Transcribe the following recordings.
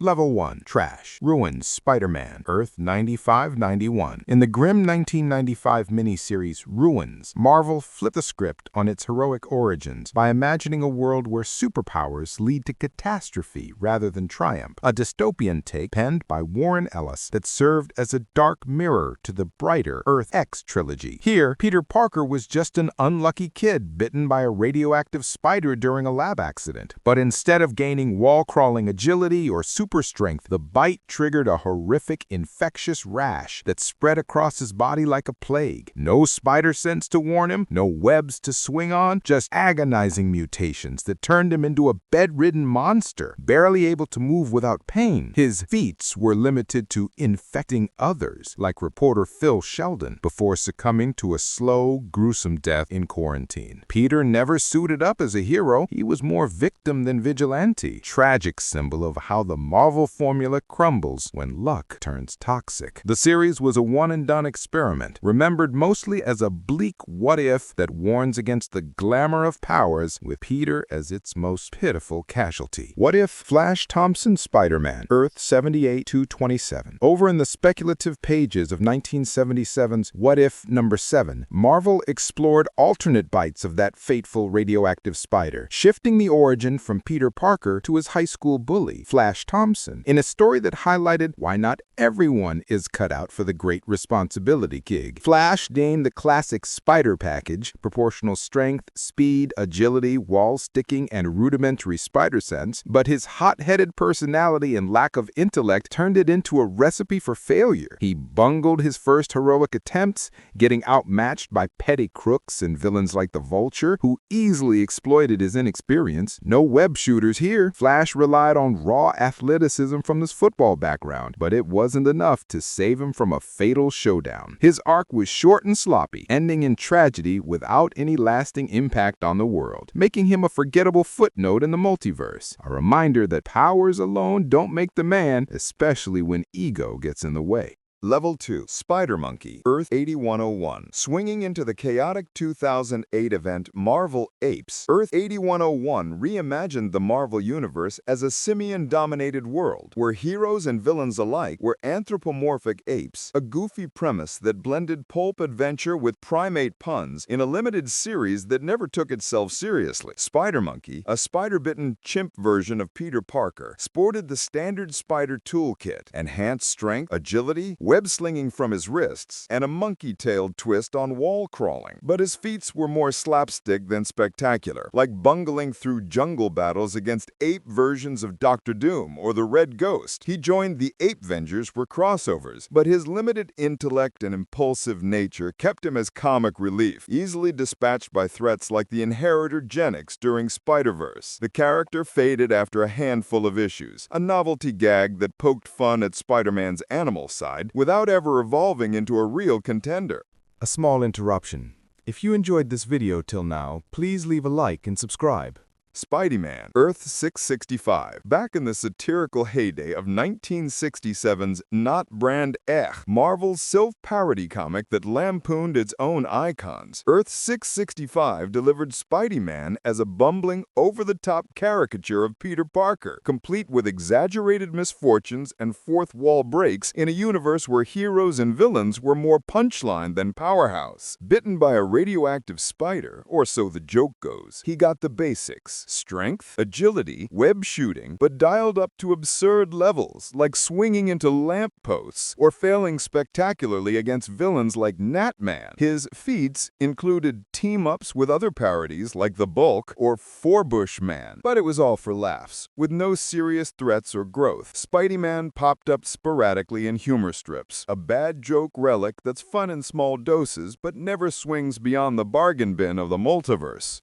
Level 1. Trash. Ruins Spider-Man, Earth 9591. In the grim 1995 miniseries Ruins, Marvel flipped the script on its heroic origins by imagining a world where superpowers lead to catastrophe rather than triumph, a dystopian take penned by Warren Ellis that served as a dark mirror to the brighter Earth X trilogy. Here, Peter Parker was just an unlucky kid bitten by a radioactive spider during a lab accident. But instead of gaining wall-crawling agility or super strength, the bite triggered a horrific infectious rash that spread across his body like a plague. No spider sense to warn him, no webs to swing on, just agonizing mutations that turned him into a bedridden monster, barely able to move without pain. His feats were limited to infecting others, like reporter Phil Sheldon, before succumbing to a slow, gruesome death in quarantine. Peter never suited up as a hero. He was more victim than vigilante, tragic symbol of how the Marvel formula crumbles when luck turns toxic. The series was a one-and-done experiment, remembered mostly as a bleak what-if that warns against the glamour of powers, with Peter as its most pitiful casualty. What if Flash Thompson Spider-Man, Earth 78-227? Over in the speculative pages of 1977's What If Number 7, Marvel explored alternate bites of that fateful radioactive spider, shifting the origin from Peter Parker to his high school bully, Flash Thompson, in a story that highlighted why not everyone is cut out for the great responsibility gig. Flash gained the classic spider package: proportional strength, speed, agility, wall sticking, and rudimentary spider sense, but his hot-headed personality and lack of intellect turned it into a recipe for failure. He bungled his first heroic attempts, getting outmatched by petty crooks and villains like the Vulture, who easily exploited his inexperience. No web shooters here. Flash relied on raw athleticism from his football background, but it wasn't enough to save him from a fatal showdown. His arc was short and sloppy, ending in tragedy without any lasting impact on the world, making him a forgettable footnote in the multiverse. A reminder that powers alone don't make the man, especially when ego gets in the way. Level 2. Spider-Monkey, Earth 8101. Swinging into the chaotic 2008 event Marvel Apes, Earth 8101 reimagined the Marvel Universe as a simian-dominated world, where heroes and villains alike were anthropomorphic apes, a goofy premise that blended pulp adventure with primate puns in a limited series that never took itself seriously. Spider-Monkey, a spider-bitten chimp version of Peter Parker, sported the standard spider toolkit: enhanced strength, agility, web-slinging from his wrists, and a monkey-tailed twist on wall crawling. But his feats were more slapstick than spectacular, like bungling through jungle battles against ape versions of Dr. Doom or the Red Ghost. He joined the Ape-Vengers for crossovers, but his limited intellect and impulsive nature kept him as comic relief, easily dispatched by threats like the Inheritor Genix during Spider-Verse. The character faded after a handful of issues, a novelty gag that poked fun at Spider-Man's animal side, without ever evolving into a real contender. A small interruption. If you enjoyed this video till now, please leave a like and subscribe. Spider-Man, Earth 665. Back in the satirical heyday of 1967's Not Brand Ech, Marvel's self-parody comic that lampooned its own icons, Earth 665 delivered Spider-Man as a bumbling, over-the-top caricature of Peter Parker, complete with exaggerated misfortunes and fourth-wall breaks in a universe where heroes and villains were more punchline than powerhouse. Bitten by a radioactive spider, or so the joke goes, he got the basics: strength, agility, web shooting, but dialed up to absurd levels, like swinging into lampposts or failing spectacularly against villains like Gnatman. His feats included team-ups with other parodies like the Bulk or Forbush Man, but it was all for laughs, with no serious threats or growth. Spidey-Man popped up sporadically in humor strips, a bad joke relic that's fun in small doses but never swings beyond the bargain bin of the multiverse.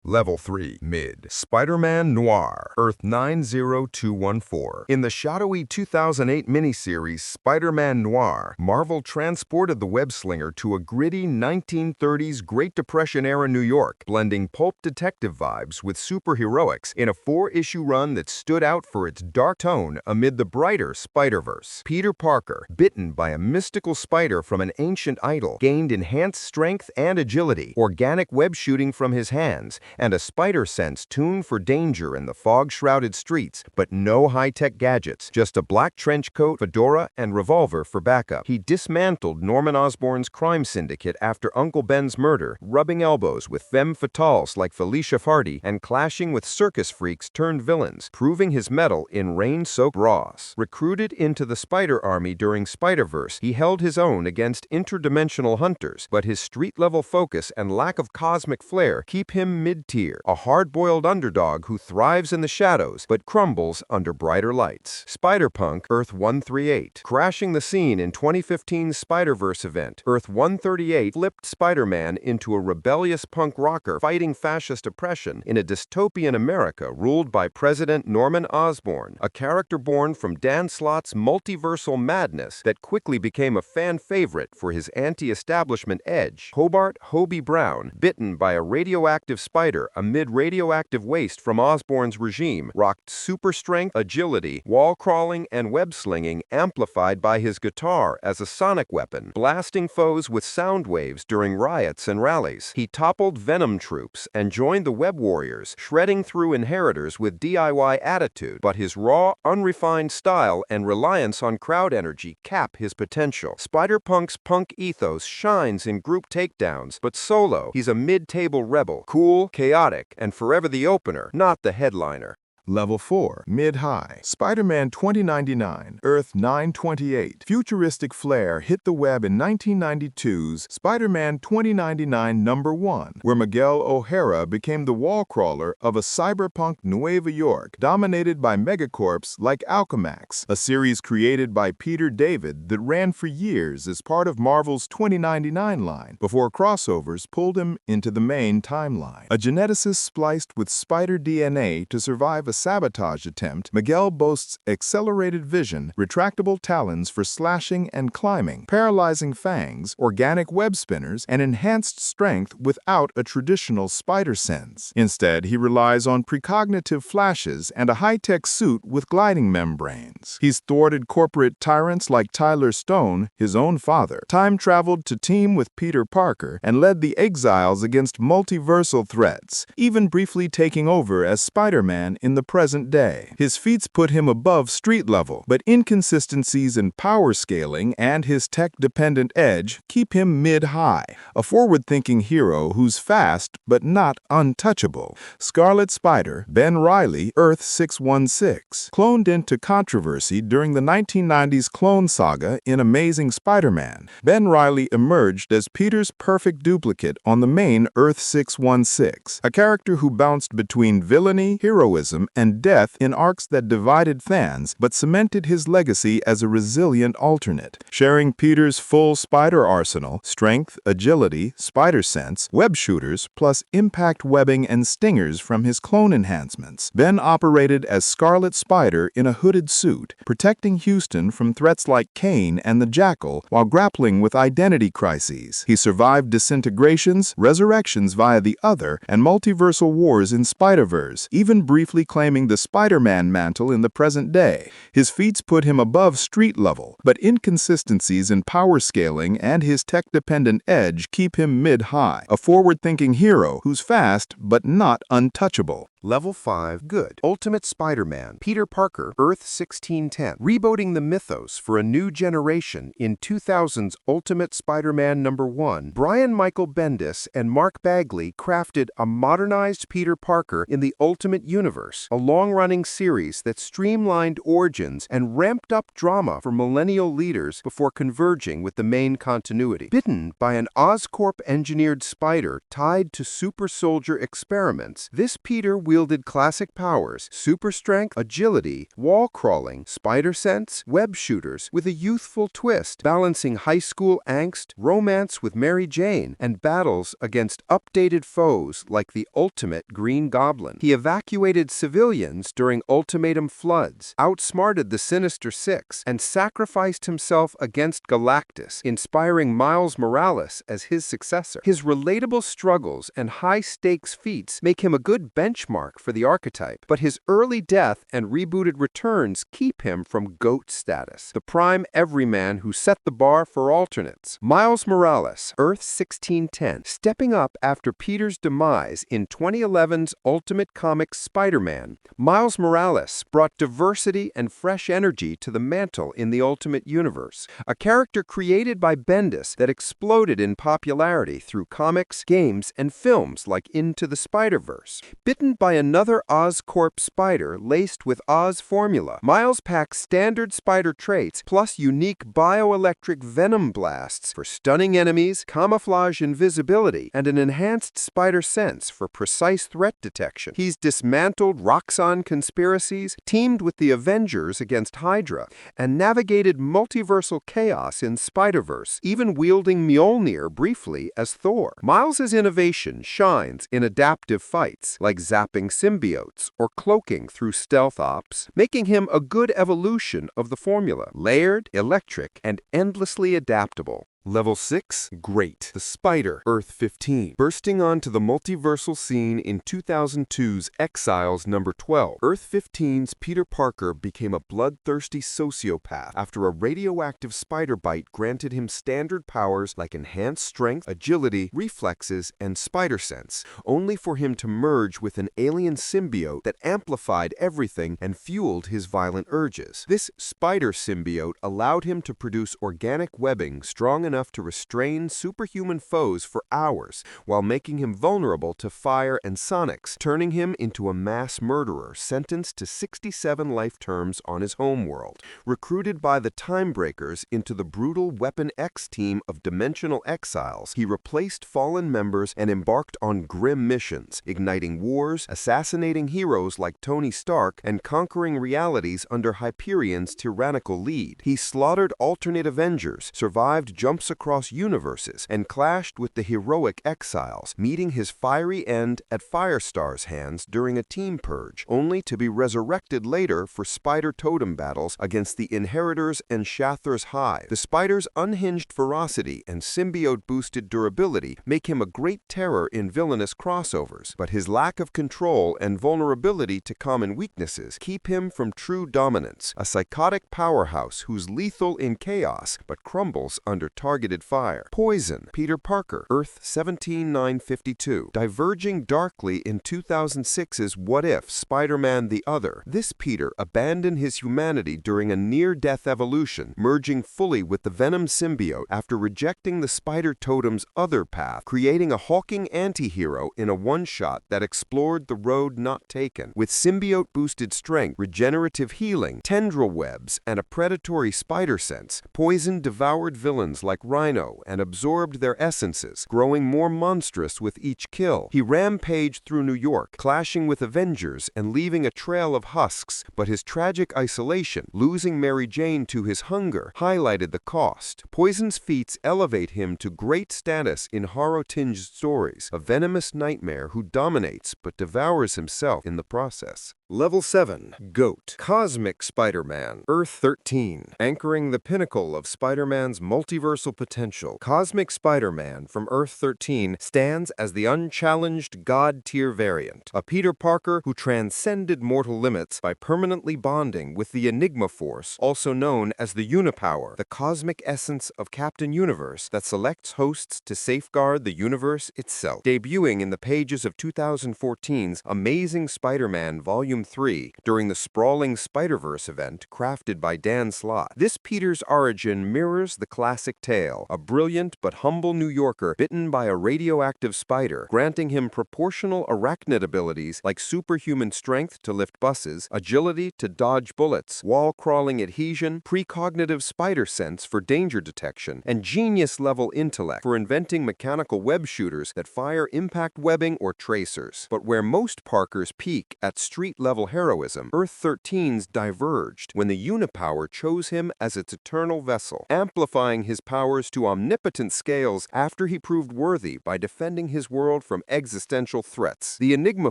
Level 3. Mid. Spider-Man Noir, Earth 90214. In the shadowy 2008 miniseries Spider-Man Noir, Marvel transported the web-slinger to a gritty 1930s Great Depression-era New York, blending pulp detective vibes with superheroics in a 4-issue run that stood out for its dark tone amid the brighter Spider-Verse. Peter Parker, bitten by a mystical spider from an ancient idol, gained enhanced strength and agility, organic web shooting from his hands, and a spider sense tuned for danger in the fog-shrouded streets, but no high-tech gadgets, just a black trench coat, fedora, and revolver for backup. He dismantled Norman Osborn's crime syndicate after Uncle Ben's murder, rubbing elbows with femme fatales like Felicia Fardy and clashing with circus freaks turned villains, proving his mettle in rain-soaked Ross. Recruited into the Spider Army during Spider-Verse, he held his own against interdimensional hunters, but his street-level focus and lack of cosmic flair keep him mid-tier, a hard-boiled underdog who thrives in the shadows but crumbles under brighter lights. Spider-Punk, Earth 138. Crashing the scene in 2015's Spider-Verse event, Earth 138 flipped Spider-Man into a rebellious punk rocker fighting fascist oppression in a dystopian America ruled by President Norman Osborn, a character born from Dan Slott's multiversal madness that quickly became a fan favorite for his anti-establishment edge. Hobart Hobie Brown, bitten by a radioactive spider amid radioactive waste from Osborn's regime, rocked super strength, agility, wall crawling, and web slinging amplified by his guitar as a sonic weapon, blasting foes with sound waves during riots and rallies. He toppled Venom troops and joined the Web Warriors, shredding through inheritors with DIY attitude, but his raw, unrefined style and reliance on crowd energy cap his potential. Spider-Punk's punk ethos shines in group takedowns, but solo, he's a mid-table rebel, cool, chaotic, and forever the opener, not the headliner. Level 4, Mid-High. Spider-Man 2099, Earth 928. Futuristic flair hit the web in 1992's Spider-Man 2099 #1, where Miguel O'Hara became the wall crawler of a cyberpunk Nueva York dominated by megacorps like Alchemax, a series created by Peter David that ran for years as part of Marvel's 2099 line before crossovers pulled him into the main timeline. A geneticist spliced with spider DNA to survive a sabotage attempt, Miguel boasts accelerated vision, retractable talons for slashing and climbing, paralyzing fangs, organic web spinners, and enhanced strength without a traditional spider sense. Instead, he relies on precognitive flashes and a high-tech suit with gliding membranes. He's thwarted corporate tyrants like Tyler Stone, his own father, time-traveled to team with Peter Parker, and led the Exiles against multiversal threats, even briefly taking over as Spider-Man in the present day. His feats put him above street level, but inconsistencies in power scaling and his tech-dependent edge keep him mid-high, a forward-thinking hero who's fast but not untouchable. Scarlet Spider Ben Reilly, Earth 616. Cloned into controversy during the 1990s clone saga in Amazing Spider-Man, Ben Reilly emerged as Peter's perfect duplicate on the main Earth 616, a character who bounced between villainy, heroism, and death in arcs that divided fans but cemented his legacy as a resilient alternate. Sharing Peter's full spider arsenal, strength, agility, spider sense, web shooters, plus impact webbing and stingers from his clone enhancements, Ben operated as Scarlet Spider in a hooded suit, protecting Houston from threats like Kane and the Jackal while grappling with identity crises. He survived disintegrations, resurrections via the Other, and multiversal wars in Spider-Verse, even briefly claiming the Spider-Man mantle in the present day. His feats put him above street level, but inconsistencies in power scaling and his tech-dependent edge keep him mid-high, a forward-thinking hero who's fast but not untouchable. Level 5, Good. Ultimate Spider-Man, Peter Parker, Earth 1610. Rebooting the mythos for a new generation in 2000's Ultimate Spider-Man #1, Brian Michael Bendis and Mark Bagley crafted a modernized Peter Parker in the Ultimate Universe, a long-running series that streamlined origins and ramped up drama for millennial leaders before converging with the main continuity. Bitten by an Oscorp-engineered spider tied to super soldier experiments, this Peter wielded classic powers, super strength, agility, wall crawling, spider sense, web shooters, with a youthful twist, balancing high school angst, romance with Mary Jane, and battles against updated foes like the ultimate Green Goblin. He evacuated civilians during ultimatum floods, outsmarted the Sinister Six, and sacrificed himself against Galactus, inspiring Miles Morales as his successor. His relatable struggles and high-stakes feats make him a good benchmark benchmark for the archetype, but his early death and rebooted returns keep him from GOAT status, the prime everyman who set the bar for alternates. Miles Morales, Earth 1610, stepping up after Peter's demise in 2011's Ultimate Comics Spider-Man, Miles Morales brought diversity and fresh energy to the mantle in the Ultimate Universe, a character created by Bendis that exploded in popularity through comics, games, and films like Into the Spider-Verse. Bitten by another Oscorp spider laced with Oz formula, Miles packs standard spider traits plus unique bioelectric venom blasts for stunning enemies, camouflage invisibility, and an enhanced spider sense for precise threat detection. He's dismantled Roxxon conspiracies, teamed with the Avengers against Hydra, and navigated multiversal chaos in Spider-Verse, even wielding Mjolnir briefly as Thor. Miles's innovation shines in adaptive fights, like zapping symbiotes or cloaking through stealth ops, making him a good evolution of the formula, layered, electric, and endlessly adaptable. Level 6, Great. The Spider, Earth 15. Bursting onto the multiversal scene in 2002's Exiles number 12, Earth 15's Peter Parker became a bloodthirsty sociopath after a radioactive spider bite granted him standard powers like enhanced strength, agility, reflexes, and spider sense, only for him to merge with an alien symbiote that amplified everything and fueled his violent urges. This spider symbiote allowed him to produce organic webbing strong enough to restrain superhuman foes for hours, while making him vulnerable to fire and sonics, turning him into a mass murderer sentenced to 67 life terms on his homeworld. Recruited by the Timebreakers into the brutal Weapon X team of dimensional exiles, he replaced fallen members and embarked on grim missions, igniting wars, assassinating heroes like Tony Stark, and conquering realities under Hyperion's tyrannical lead. He slaughtered alternate Avengers, survived jumps across universes, and clashed with the heroic Exiles, meeting his fiery end at Firestar's hands during a team purge, only to be resurrected later for spider totem battles against the Inheritors and Shathar's Hive. The spider's unhinged ferocity and symbiote-boosted durability make him a great terror in villainous crossovers, but his lack of control and vulnerability to common weaknesses keep him from true dominance, a psychotic powerhouse who's lethal in chaos but crumbles under targeted fire. Poison, Peter Parker, Earth 17952. Diverging darkly in 2006's What If, Spider-Man the Other, this Peter abandoned his humanity during a near-death evolution, merging fully with the Venom symbiote after rejecting the Spider Totem's other path, creating a hulking anti-hero in a one-shot that explored the road not taken. With symbiote-boosted strength, regenerative healing, tendril webs, and a predatory spider sense, Poison devoured villains like Rhino and absorbed their essences, growing more monstrous with each kill. He rampaged through New York, clashing with Avengers and leaving a trail of husks, but his tragic isolation, losing Mary Jane to his hunger, highlighted the cost. Poison's feats elevate him to great status in horror-tinged stories, a venomous nightmare who dominates but devours himself in the process. Level 7, GOAT. Cosmic Spider-Man, Earth 13. Anchoring the pinnacle of Spider-Man's multiversal potential, Cosmic Spider-Man from Earth 13 stands as the unchallenged god-tier variant, a Peter Parker who transcended mortal limits by permanently bonding with the Enigma Force, also known as the Uni-Power, the cosmic essence of Captain Universe that selects hosts to safeguard the universe itself. Debuting in the pages of 2014's Amazing Spider-Man Volume 3 during the sprawling Spider-Verse event crafted by Dan Slott, this Peter's origin mirrors the classic tale, a brilliant but humble New Yorker bitten by a radioactive spider, granting him proportional arachnid abilities like superhuman strength to lift buses, agility to dodge bullets, wall-crawling adhesion, precognitive spider sense for danger detection, and genius-level intellect for inventing mechanical web shooters that fire impact webbing or tracers. But where most Parkers peak at street street-level heroism, Earth-13's diverged when the Uni-Power chose him as its eternal vessel, amplifying his powers to omnipotent scales after he proved worthy by defending his world from existential threats. The Enigma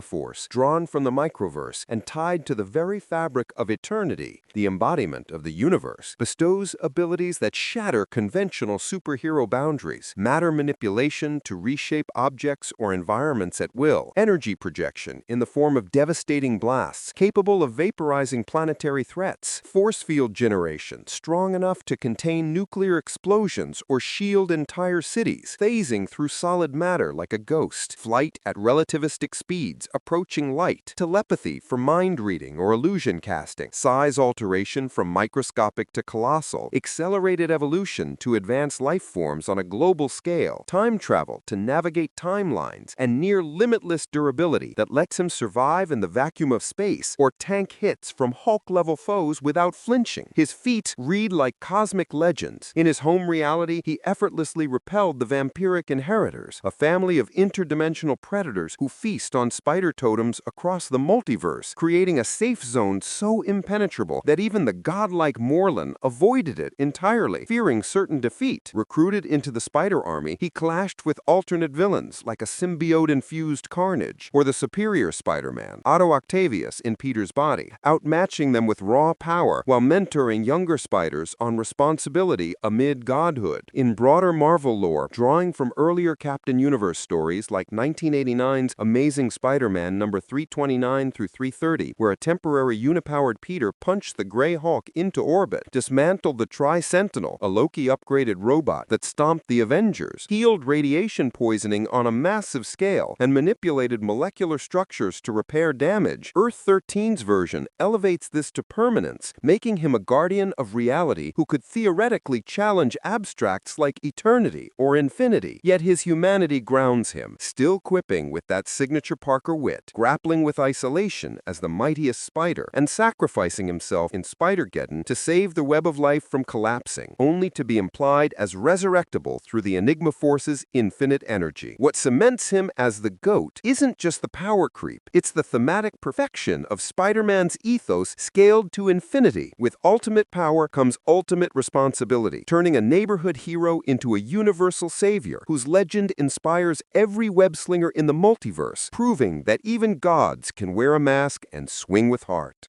Force, drawn from the microverse and tied to the very fabric of eternity, the embodiment of the universe, bestows abilities that shatter conventional superhero boundaries, matter manipulation to reshape objects or environments at will, energy projection in the form of devastating blasts capable of vaporizing planetary threats, force field generation strong enough to contain nuclear explosions or shield entire cities, phasing through solid matter like a ghost, flight at relativistic speeds approaching light, telepathy for mind reading or illusion casting, size alteration from microscopic to colossal, accelerated evolution to advance life forms on a global scale, time travel to navigate timelines, and near limitless durability that lets him survive in the vacuum of space or tank hits from Hulk-level foes without flinching. His feats read like cosmic legends. In his home reality, he effortlessly repelled the vampiric inheritors, a family of interdimensional predators who feast on spider totems across the multiverse, creating a safe zone so impenetrable that even the godlike Morlun avoided it entirely, fearing certain defeat. Recruited into the Spider Army, he clashed with alternate villains like a symbiote-infused Carnage or the superior Spider-Man, Otto Octavius in Peter's body, outmatching them with raw power while mentoring younger spiders on responsibility amid godhood. In broader Marvel lore, drawing from earlier Captain Universe stories like 1989's Amazing Spider-Man number 329 through 330, where a temporary unipowered Peter punched the Grey Hulk into orbit, dismantled the Tri-Sentinel, a Loki-upgraded robot that stomped the Avengers, healed radiation poisoning on a massive scale, and manipulated molecular structures to repair damage, Earth-13's version elevates this to permanence, making him a guardian of reality who could theoretically challenge abstracts like eternity or infinity. Yet his humanity grounds him, still quipping with that signature Parker wit, grappling with isolation as the mightiest spider, and sacrificing himself in Spider-Geddon to save the web of life from collapsing, only to be implied as resurrectable through the Enigma Force's infinite energy. What cements him as the GOAT isn't just the power creep, it's the thematic perfection of Spider-Man's ethos scaled to infinity. With ultimate power comes ultimate responsibility, turning a neighborhood hero into a universal savior whose legend inspires every web-slinger in the multiverse, proving that even gods can wear a mask and swing with heart.